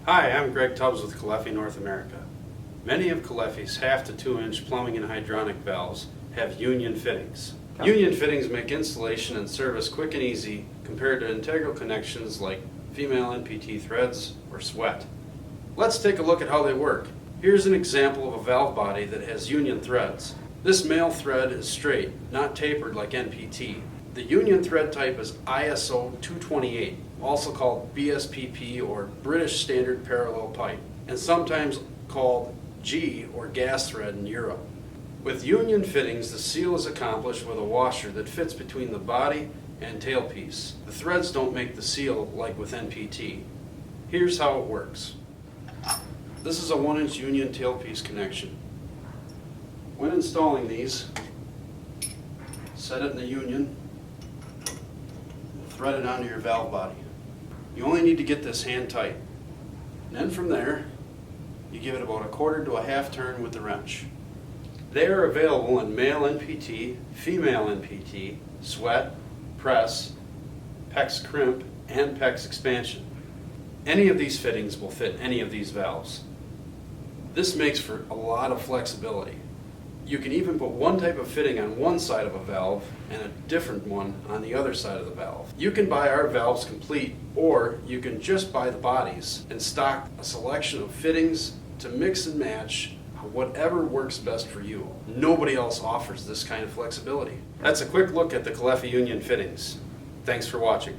Hi, I'm Greg Tubbs with Caleffi North America. Many of Caleffi's half to 2-inch plumbing and hydronic valves have union fittings. Union fittings make installation and service quick and easy compared to integral connections like female NPT threads or sweat. Let's take a look at how they work. Here's an example of a valve body that has union threads. This male thread is straight, not tapered like NPT. The union thread type is ISO 228, also called BSPP or British Standard Parallel Pipe, and sometimes called G or gas thread in Europe. With union fittings, the seal is accomplished with a washer that fits between the body and tailpiece. The threads don't make the seal like with NPT. Here's how it works. This is a 1-inch union tailpiece connection. When installing these, set it in the union, thread it onto your valve body. You only need to get this hand tight. And then from there, you give it about a quarter to a half turn with the wrench. They are available in male NPT, female NPT, sweat, press, PEX crimp, and PEX expansion. Any of these fittings will fit any of these valves. This makes for a lot of flexibility. You can even put one type of fitting on one side of a valve and a different one on the other side of the valve. You can buy our valves complete, or you can just buy the bodies and stock a selection of fittings to mix and match whatever works best for you. Nobody else offers this kind of flexibility. That's a quick look at the Caleffi Union fittings. Thanks for watching.